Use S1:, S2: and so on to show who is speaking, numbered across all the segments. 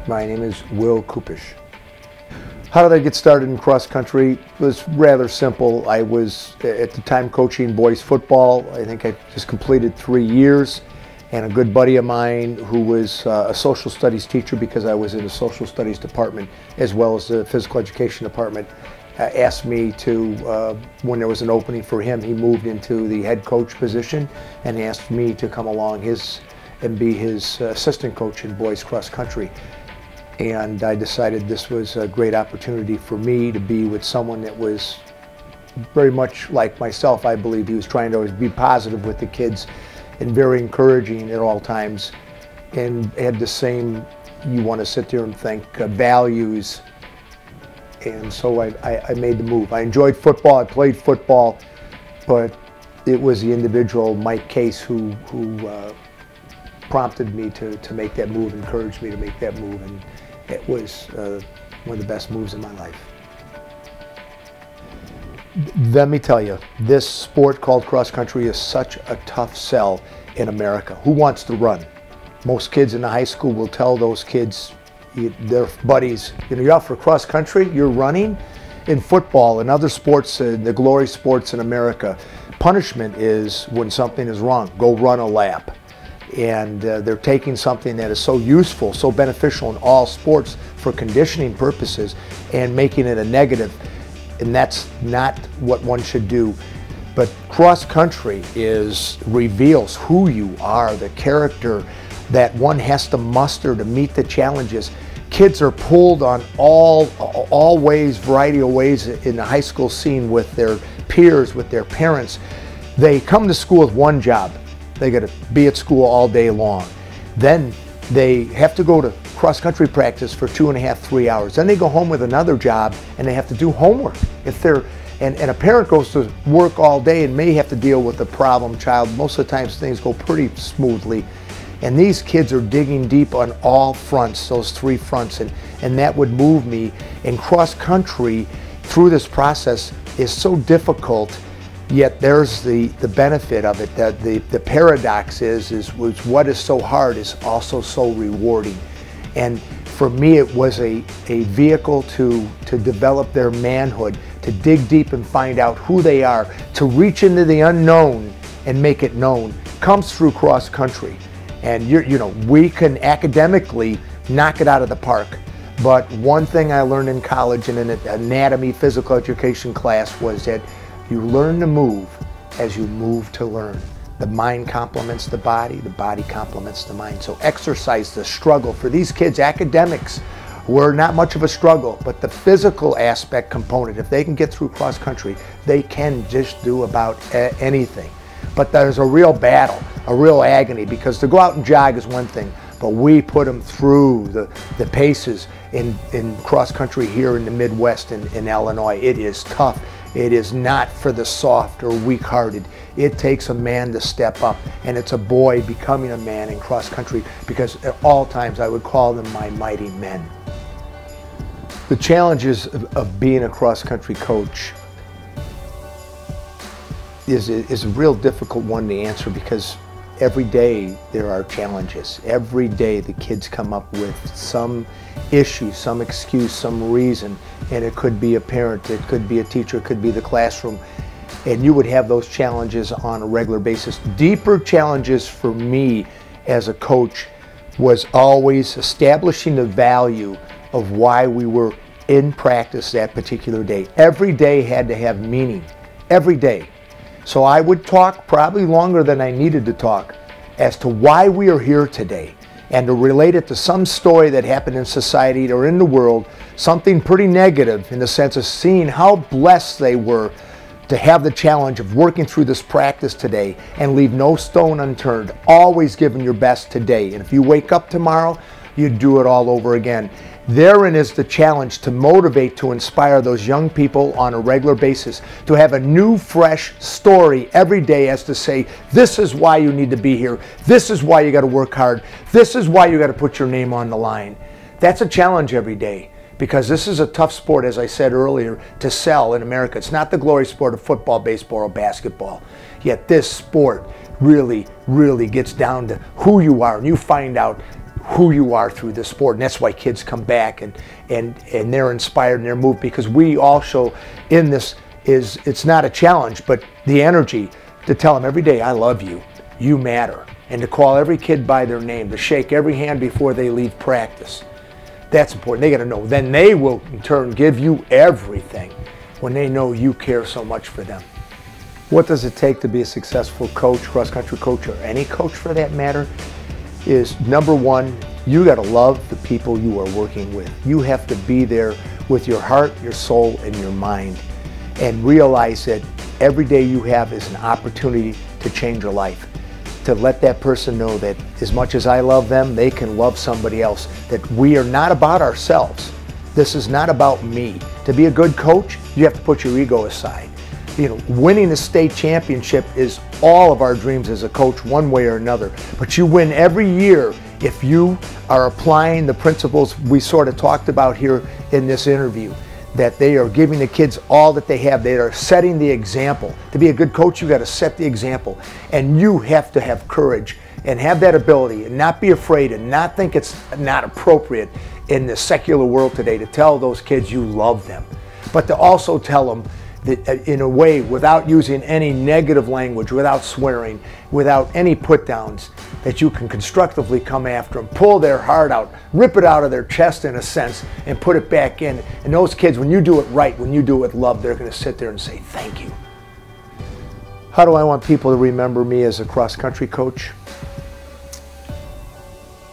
S1: My name is Will Kupisch. How did I get started in cross country? It was rather simple. I was at the time coaching boys football. I think I just completed 3 years, and a good buddy of mine who was a social studies teacher, because I was in the social studies department as well as the physical education department, asked me to, when there was an opening for him, he moved into the head coach position and asked me to come along and be his assistant coach in boys cross country. And I decided this was a great opportunity for me to be with someone that was very much like myself. I believe he was trying to always be positive with the kids and very encouraging at all times, and had the same, you want to sit there and think, values. And so I made the move. I enjoyed football, I played football, but it was the individual, Mike Case, who prompted me to make that move, encouraged me to make that move, and it was one of the best moves in my life. Let me tell you, this sport called cross country is such a tough sell in America. Who wants to run? Most kids in the high school will tell those kids, their buddies, you're out for cross country, you're running. In football and other sports, the glory sports in America, punishment is when something is wrong. Go run a lap. And they're taking something that is so useful, so beneficial in all sports for conditioning purposes, and making it a negative. And that's not what one should do. But cross country reveals who you are, the character that one has to muster to meet the challenges. Kids are pulled on all ways, variety of ways in the high school scene with their peers, with their parents. They come to school with one job. They got to be at school all day long. Then they have to go to cross-country practice for 2.5, 3 hours. Then they go home with another job and they have to do homework. And a parent goes to work all day and may have to deal with a problem child. Most of the times things go pretty smoothly. And these kids are digging deep on all fronts, those 3 fronts, and that would move me. And cross-country, through this process, is so difficult. Yet there's the benefit of it, that the paradox is what is so hard is also so rewarding. And for me, it was a vehicle to develop their manhood, to dig deep and find out who they are, to reach into the unknown and make it known, comes through cross country. And we can academically knock it out of the park. But one thing I learned in college in an anatomy physical education class was that you learn to move as you move to learn. The mind complements the body complements the mind. So exercise, the struggle. For these kids, academics were not much of a struggle, but the physical aspect component, if they can get through cross country, they can just do about anything. But there's a real battle, a real agony, because to go out and jog is one thing, but we put them through the paces in cross country here in the Midwest in Illinois. It is tough. It is not for the soft or weak-hearted. It takes a man to step up, and it's a boy becoming a man in cross country, because at all times I would call them my mighty men. The challenges of being a cross country coach is a real difficult one to answer, because every day there are challenges. Every day the kids come up with some issue, some excuse, some reason, and it could be a parent, it could be a teacher, it could be the classroom, and you would have those challenges on a regular basis. Deeper challenges for me as a coach was always establishing the value of why we were in practice that particular day. Every day had to have meaning, every day. So I would talk probably longer than I needed to talk as to why we are here today, and to relate it to some story that happened in society or in the world, something pretty negative in the sense of seeing how blessed they were to have the challenge of working through this practice today, and leave no stone unturned, always giving your best today. And if you wake up tomorrow, you do it all over again. Therein is the challenge, to motivate, to inspire those young people on a regular basis to have a new, fresh story every day, as to say, this is why you need to be here. This is why you got to work hard. This is why you got to put your name on the line. That's a challenge every day, because this is a tough sport, as I said earlier, to sell in America. It's not the glory sport of football, baseball, or basketball. Yet this sport really, really gets down to who you are, and you find out who you are through this sport. And that's why kids come back and they're inspired and they're moved, because we all show in this it's not a challenge, but the energy to tell them every day, I love you, you matter. And to call every kid by their name, to shake every hand before they leave practice. That's important. They got to know. Then they will in turn give you everything when they know you care so much for them. What does it take to be a successful coach, cross-country coach, or any coach for that matter? Is number one, you got to love the people you are working with. You have to be there with your heart, your soul, and your mind, and realize that every day you have is an opportunity to change your life. To let that person know that as much as I love them, they can love somebody else. That we are not about ourselves. This is not about me. To be a good coach, you have to put your ego aside. You know, winning the state championship is all of our dreams as a coach, one way or another. But you win every year if you are applying the principles we sort of talked about here in this interview. That they are giving the kids all that they have. They are setting the example. To be a good coach, you got to set the example. And you have to have courage and have that ability and not be afraid and not think it's not appropriate in the secular world today to tell those kids you love them. But to also tell them that in a way, without using any negative language, without swearing, without any put downs, that you can constructively come after them, pull their heart out, rip it out of their chest in a sense, and put it back in. And those kids, when you do it right, when you do it with love, they're going to sit there and say, thank you. How do I want people to remember me as a cross-country coach?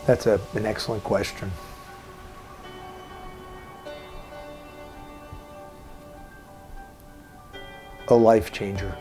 S1: That's an excellent question. A life changer.